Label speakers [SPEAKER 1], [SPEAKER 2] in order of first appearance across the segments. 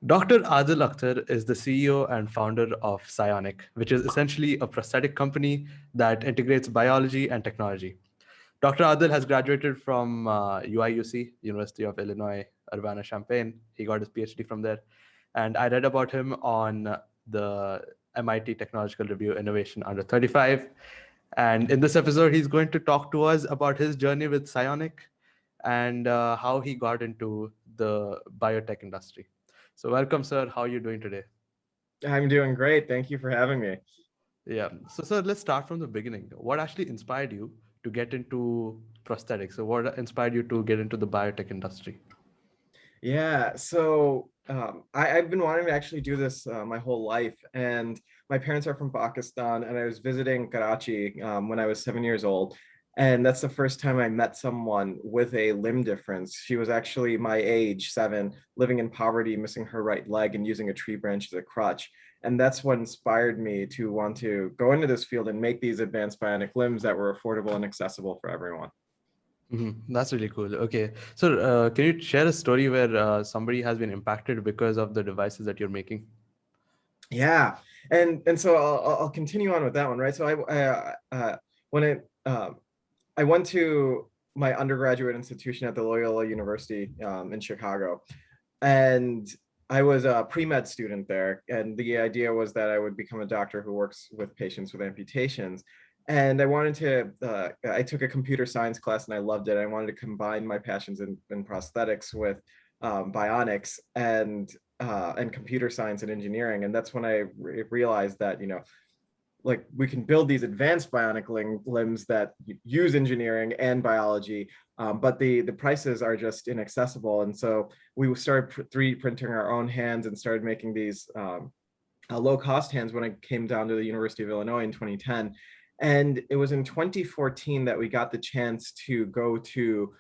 [SPEAKER 1] Dr. Aadeel Akhtar is the CEO and founder of PSYONIC, which is essentially a prosthetic company that integrates biology and technology. Dr. Aadeel has graduated from UIUC, University of Illinois, Urbana-Champaign. He got his Ph.D. from there. And I read about him on the MIT Technological Review Innovation Under 35. And in this episode, he's going to talk to us about his journey with PSYONIC and how he got into the biotech industry. So welcome, sir. How are you doing today?
[SPEAKER 2] I'm doing great. Thank you for having me.
[SPEAKER 1] Yeah. So, sir, let's start from the beginning. What actually inspired you to get into prosthetics? So, what inspired you to get into the biotech industry?
[SPEAKER 2] I've been wanting to actually do this my whole life, and my parents are from Pakistan, and I was visiting Karachi when I was 7 years old, and that's the first time I met someone with a limb difference. She was actually my age, 7, living in poverty, missing her right leg, and using a tree branch as a crutch. And that's what inspired me to want to go into this field and make these advanced bionic limbs that were affordable and accessible for everyone.
[SPEAKER 1] That's really cool. Okay. So, can you share a story where somebody has been impacted because of the devices that you're making?
[SPEAKER 2] Yeah, and so I'll continue on with that one, right? So when I went to my undergraduate institution at the Loyola University in Chicago, and I was a pre-med student there, and the idea was that I would become a doctor who works with patients with amputations. And I took a computer science class and I loved it. I wanted to combine my passions in prosthetics with bionics and computer science and engineering. And that's when I realized that, like we can build these advanced bionic limbs that use engineering and biology, but the prices are just inaccessible. And so we started 3D printing our own hands and started making these low cost hands when I came down to the University of Illinois in 2010. And it was in 2014 that we got the chance to go to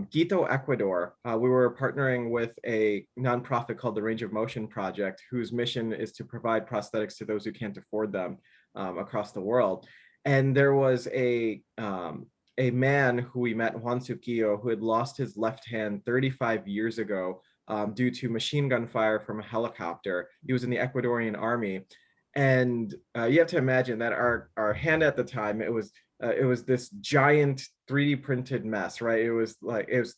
[SPEAKER 2] Quito, Ecuador. We were partnering with a nonprofit called the Range of Motion Project, whose mission is to provide prosthetics to those who can't afford them across the world. And there was a man who we met, Juan Suquillo, who had lost his left hand 35 years ago due to machine gun fire from a helicopter. He was in the Ecuadorian army. And you have to imagine that our hand at the time, it was this giant 3D printed mess, right? It was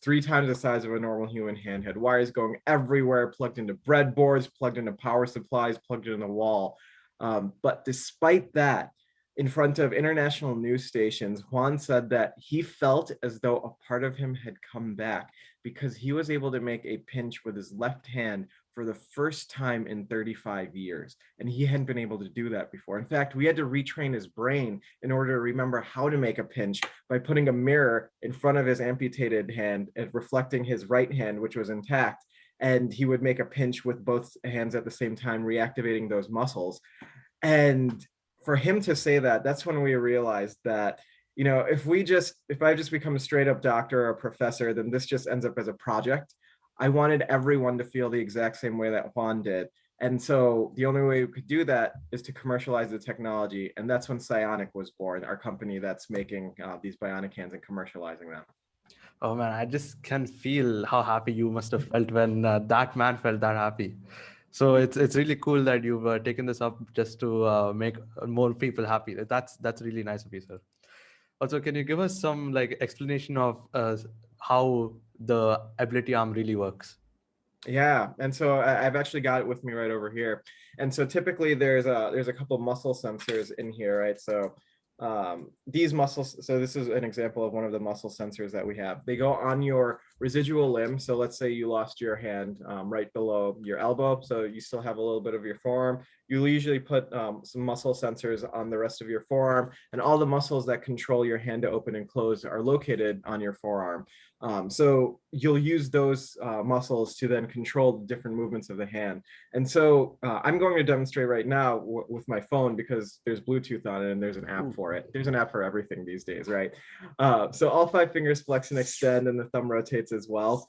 [SPEAKER 2] 3 times the size of a normal human hand, had wires going everywhere, plugged into breadboards, plugged into power supplies, plugged into the wall. But despite that, in front of international news stations, Juan said that he felt as though a part of him had come back because he was able to make a pinch with his left hand for the first time in 35 years. And he hadn't been able to do that before. In fact, we had to retrain his brain in order to remember how to make a pinch by putting a mirror in front of his amputated hand and reflecting his right hand, which was intact. And he would make a pinch with both hands at the same time, reactivating those muscles. And for him to say that, that's when we realized that, if I just become a straight up doctor or a professor, then this just ends up as a project. I wanted everyone to feel the exact same way that Juan did. And so the only way we could do that is to commercialize the technology. And that's when PSYONIC was born, our company that's making these bionic hands and commercializing them.
[SPEAKER 1] Oh man, I just can feel how happy you must have felt when that man felt that happy. So it's really cool that you've taken this up just to make more people happy. That's really nice of you, sir. Also, can you give us some like explanation of how the ability arm really works?
[SPEAKER 2] Yeah, and so I've actually got it with me right over here. And so typically there's a couple muscle sensors in here, right? So these muscles, so this is an example of one of the muscle sensors that we have. They go on your residual limb. So let's say you lost your hand right below your elbow, so you still have a little bit of your forearm. You'll usually put some muscle sensors on the rest of your forearm, and all the muscles that control your hand to open and close are located on your forearm. So you'll use those muscles to then control the different movements of the hand. And so I'm going to demonstrate right now with my phone because there's Bluetooth on it and there's an app for it. There's an app for everything these days, right? So all 5 fingers flex and extend, and the thumb rotates as well.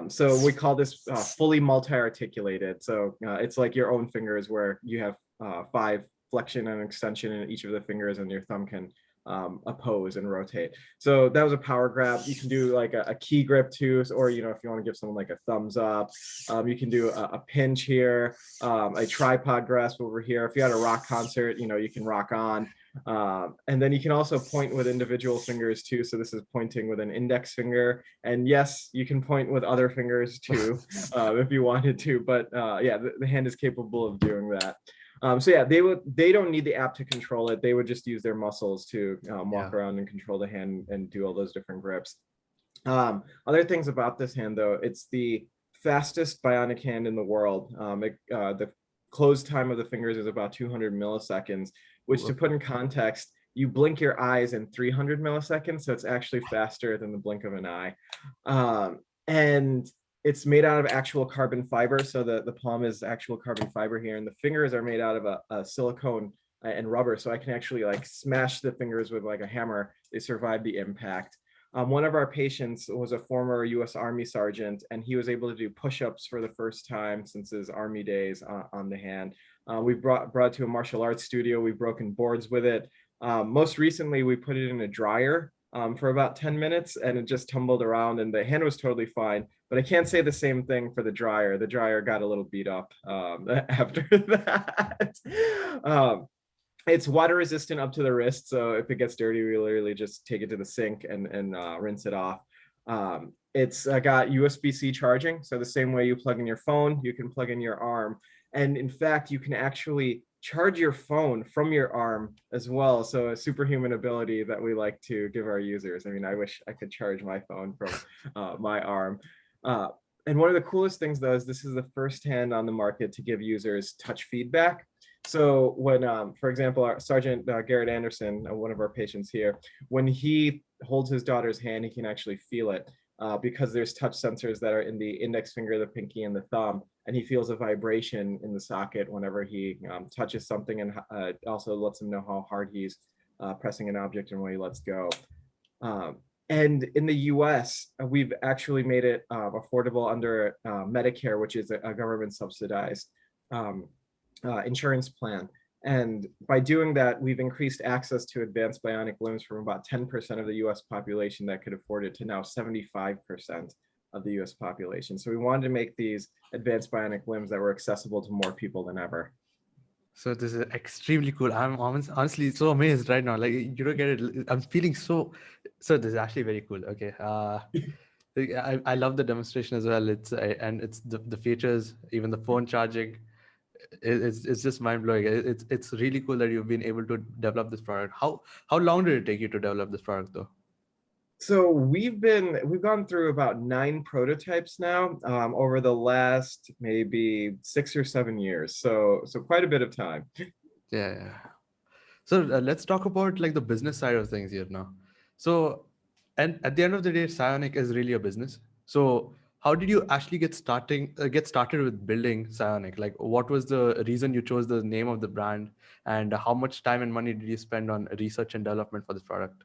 [SPEAKER 2] So we call this fully multi-articulated. So it's like your own fingers where you have 5 flexion and extension in each of the fingers, and your thumb can oppose and rotate. So that was a power grab. You can do like a key grip too, or if you want to give someone like a thumbs up, you can do a pinch here, a tripod grasp over here. If you had a rock concert, you can rock on. And then you can also point with individual fingers too. So this is pointing with an index finger, and yes, you can point with other fingers too, if you wanted to. But yeah, the hand is capable of doing that. So yeah, they don't need the app to control it. They would just use their muscles to walk around and control the hand and do all those different grips. Other things about this hand though, it's the fastest bionic hand in the world. The close time of the fingers is about 200 milliseconds, which to put in context, you blink your eyes in 300 milliseconds. So it's actually faster than the blink of an eye. And it's made out of actual carbon fiber. So the palm is actual carbon fiber here, and the fingers are made out of a silicone and rubber. So I can actually like smash the fingers with like a hammer. They survive the impact. One of our patients was a former US Army sergeant, and he was able to do push-ups for the first time since his Army days on the hand. We've brought it to a martial arts studio. We've broken boards with it. Most recently, we put it in a dryer for about 10 minutes, and it just tumbled around, and the hand was totally fine. But I can't say the same thing for the dryer. The dryer got a little beat up after that. It's water resistant up to the wrist, so if it gets dirty, we literally just take it to the sink and rinse it off. It's got USB-C charging, so the same way you plug in your phone, you can plug in your arm. And in fact, you can actually charge your phone from your arm as well. So a superhuman ability that we like to give our users. I mean, I wish I could charge my phone from my arm. And one of the coolest things though is this is the first hand on the market to give users touch feedback. So when, for example, our Sergeant Garrett Anderson, one of our patients here, when he holds his daughter's hand, he can actually feel it because there's touch sensors that are in the index finger, the pinky, and the thumb, and he feels a vibration in the socket whenever he touches something, and also lets him know how hard he's pressing an object and when he lets go. And in the US, we've actually made it affordable under Medicare, which is a government subsidized insurance plan. And by doing that, we've increased access to advanced bionic limbs from about 10% of the US population that could afford it to now 75% of the US population. So we wanted to make these advanced bionic limbs that were accessible to more people than ever.
[SPEAKER 1] So this is extremely cool. I'm honestly so amazed right now. Like, you don't get it. I'm feeling so this is actually very cool. Okay. I love the demonstration as well. And it's the features, even the phone charging. It's just mind blowing. It's really cool that you've been able to develop this product. How long did it take you to develop this product though?
[SPEAKER 2] So we've gone through about 9 prototypes now over the last maybe 6 or 7 years. So quite a bit of time.
[SPEAKER 1] Yeah. So let's talk about like the business side of things here now. So, and at the end of the day, PSYONIC is really a business. So how did you actually get started with building PSYONIC? Like, what was the reason you chose the name of the brand, and how much time and money did you spend on research and development for this product?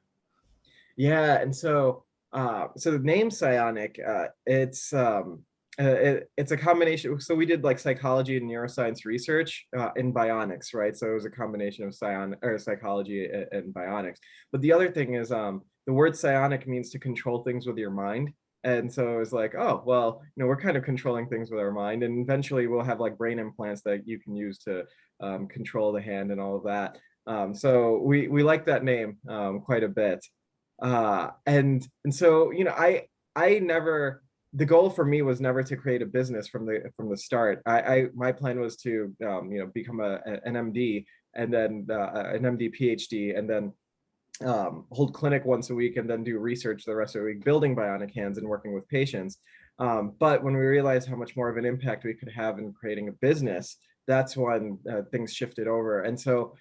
[SPEAKER 2] Yeah, and so the name PSYONIC, it's a combination. So we did like psychology and neuroscience research in bionics, right? So it was a combination of psychology and bionics. But the other thing is the word psionic means to control things with your mind. And so it was like, oh, well, we're kind of controlling things with our mind, and eventually we'll have like brain implants that you can use to control the hand and all of that. So we like that name quite a bit. And so I never, the goal for me was never to create a business from the start. My plan was to become an MD, and then an MD PhD, and then hold clinic once a week, and then do research the rest of the week building bionic hands and working with patients. But when we realized how much more of an impact we could have in creating a business, that's when things shifted over. And so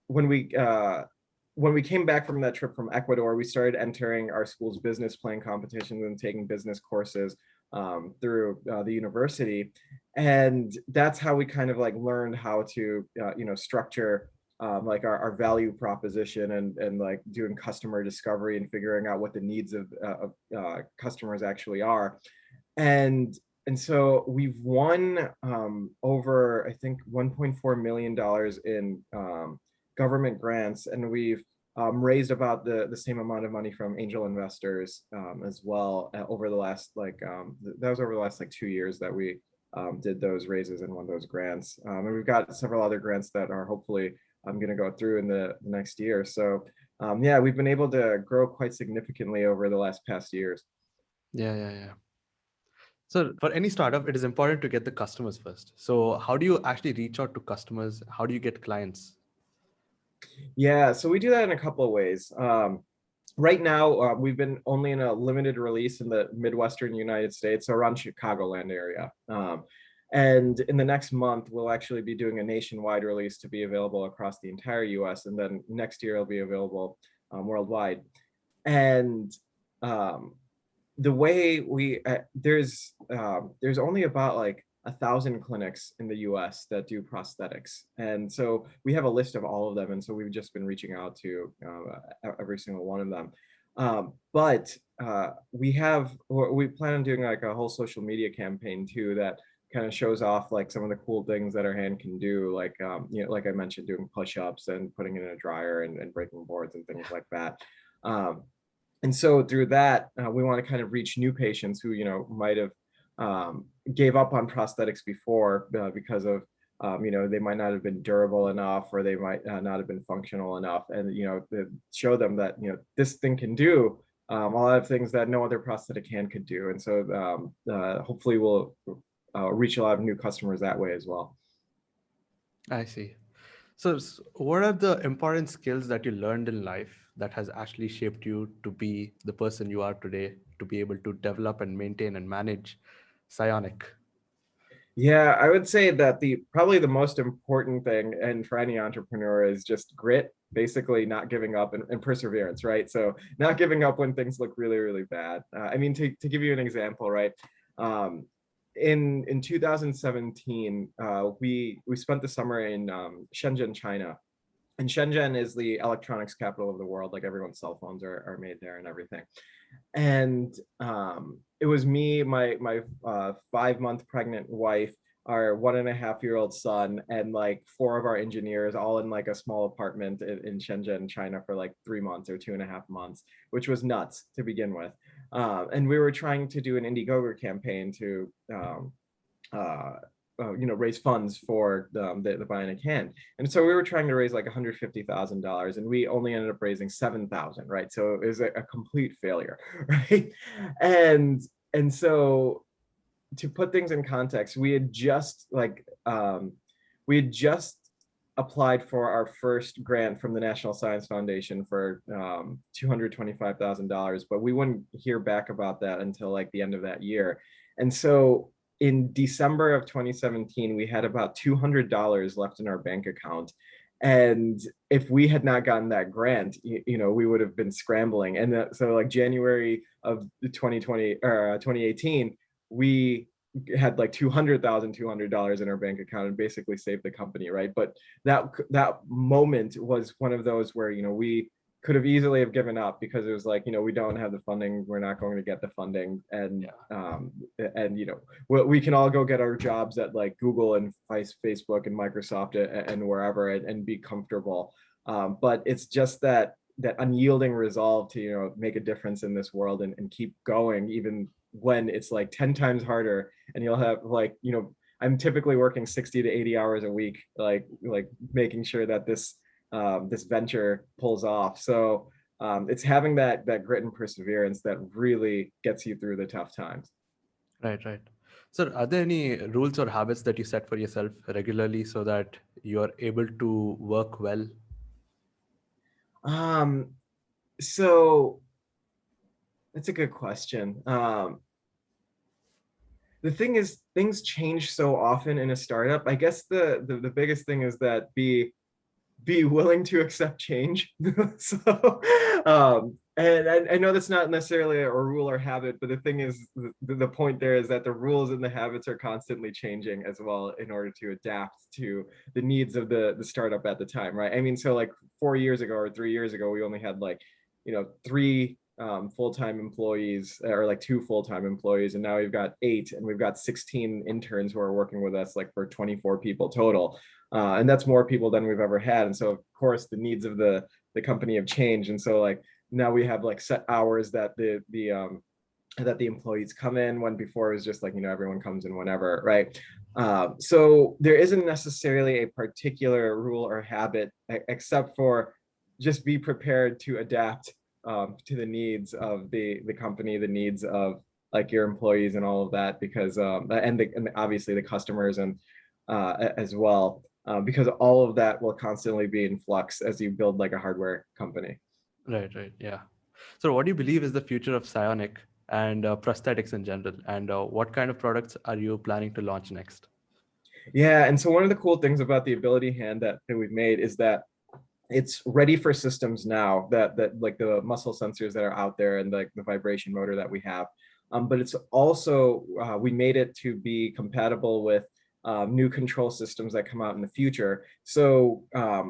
[SPEAKER 2] when we came back from that trip from Ecuador, we started entering our school's business plan competitions and taking business courses through the university. And that's how we kind of like learned how to, structure like our value proposition and like doing customer discovery and figuring out what the needs of customers actually are. And and so we've won over, I think, $1.4 million in government grants, and we've raised about the same amount of money from angel investors as well over the last that was over the last 2 years that we did those raises and won those grants. And we've got several other grants that are hopefully going to go through in the next year. So yeah, we've been able to grow quite significantly over the last past years.
[SPEAKER 1] Yeah. So for any startup, it is important to get the customers first. So how do you actually reach out to customers? How do you get clients?
[SPEAKER 2] Yeah, so we do that in a couple of ways. Right now, we've been only in a limited release in the Midwestern United States, so around Chicagoland area. And in the next month, we'll actually be doing a nationwide release to be available across the entire US. And then next year, it'll be available worldwide. And the way there's only about 1,000 clinics in the US that do prosthetics. And so we have a list of all of them. And so we've just been reaching out to every single one of them. But we plan on doing a whole social media campaign too that kind of shows off some of the cool things that our hand can do, like I mentioned, doing push-ups and putting it in a dryer and breaking boards and things like that. And so through that, we want to kind of reach new patients who might have gave up on prosthetics before because of they might not have been durable enough, or they might not have been functional enough, and show them that this thing can do a lot of things that no other prosthetic hand could do. And so hopefully we'll reach a lot of new customers that way as well.
[SPEAKER 1] I see. So what are the important skills that you learned in life that has actually shaped you to be the person you are today, to be able to develop and maintain and manage PSYONIC?
[SPEAKER 2] Yeah, I would say that probably the most important thing, and for any entrepreneur, is just grit, basically not giving up, and perseverance, right? So not giving up when things look really, really bad. I mean, to give you an example, right? In 2017, we spent the summer in Shenzhen, China. And Shenzhen is the electronics capital of the world. Like, everyone's cell phones are made there and everything. And it was me, my 5-month pregnant wife, our 1.5-year-old son, and 4 of our engineers, all in a small apartment in Shenzhen, China, for 3 months or 2.5 months, which was nuts to begin with. And we were trying to do an Indiegogo campaign to raise funds for the Bionic hand. And so we were trying to raise $150,000, and we only ended up raising $7,000, right? So it was a complete failure, right? And so, to put things in context, we had just applied for our first grant from the National Science Foundation for $225,000, but we wouldn't hear back about that until the end of that year. And so in December of 2017, we had about $200 left in our bank account. And if we had not gotten that grant, we would have been scrambling. And so January of 2020 or 2018, we had $200,200 in our bank account and basically saved the company, right? But that moment was one of those where we could have easily have given up, because it was we don't have the funding, we're not going to get the funding, and we can all go get our jobs at Google and Facebook and Microsoft and wherever, and be comfortable. But it's just that unyielding resolve to make a difference in this world and keep going, even when it's 10 times harder, and you'll have I'm typically working 60 to 80 hours a week, making sure that this venture pulls off. So it's having that grit and perseverance that really gets you through the tough times.
[SPEAKER 1] Right. So are there any rules or habits that you set for yourself regularly so that you're able to work well?
[SPEAKER 2] So that's a good question. The thing is, things change so often in a startup. I guess the biggest thing is that be willing to accept change. So and I know that's not necessarily a rule or habit, but the thing is, the point there is that the rules and the habits are constantly changing as well, in order to adapt to the needs of the startup at the time, right? I mean, so 4 years ago or 3 years ago, we only had 3 full-time employees, or like 2 full-time employees, and now we've got 8, and we've got 16 interns who are working with us, like for 24 people total. And that's more people than we've ever had. And so of course the needs of the company have changed. And so like now we have like set hours that the employees come in, when before it was just like, everyone comes in whenever, right? So there isn't necessarily a particular rule or habit, except for just be prepared to adapt to the needs of the company, the needs of like your employees and all of that, because and obviously the customers and as well, because all of that will constantly be in flux as you build like a hardware company.
[SPEAKER 1] Right, yeah. So what do you believe is the future of psionic and prosthetics in general, and what kind of products are you planning to launch next?
[SPEAKER 2] Yeah, and so one of the cool things about the Ability hand that we've made is that it's ready for systems now, that like the muscle sensors that are out there and like the vibration motor that we have. But it's also, we made it to be compatible with new control systems that come out in the future. So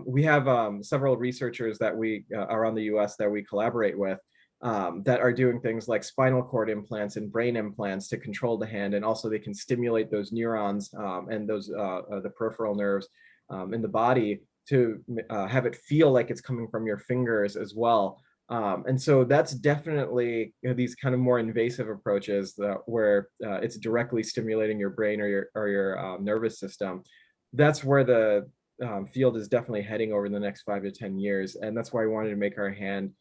[SPEAKER 2] we have several researchers that we around the US that we collaborate with, that are doing things like spinal cord implants and brain implants to control the hand. And also they can stimulate those neurons and those the peripheral nerves in the body to have it feel like it's coming from your fingers as well. And so that's definitely these kind of more invasive approaches where it's directly stimulating your brain or your nervous system. That's where the field is definitely heading over the next 5 to 10 years. And that's why we wanted to make our hand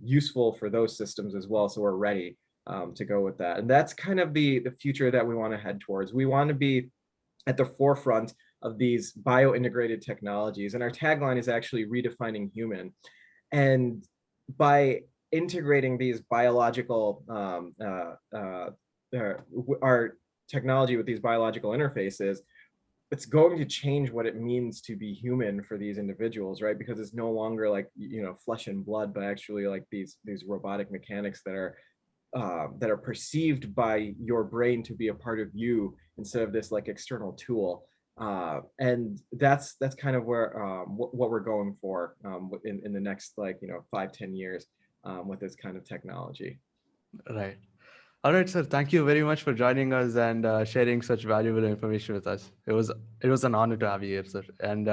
[SPEAKER 2] useful for those systems as well. So we're ready to go with that. And that's kind of the future that we want to head towards. We want to be at the forefront of these bio-integrated technologies. And our tagline is actually redefining human. And by integrating these biological, our technology with these biological interfaces, it's going to change what it means to be human for these individuals, right? Because it's no longer like, flesh and blood, but actually like these robotic mechanics that are perceived by your brain to be a part of you instead of this like external tool. And that's kind of where what we're going for in the next 5-10 years with this kind of technology.
[SPEAKER 1] Right. All right, sir. Thank you very much for joining us and sharing such valuable information with us. It was an honor to have you here, sir. And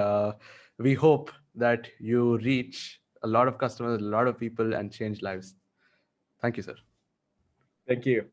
[SPEAKER 1] we hope that you reach a lot of customers, a lot of people, and change lives. Thank you, sir.
[SPEAKER 2] Thank you.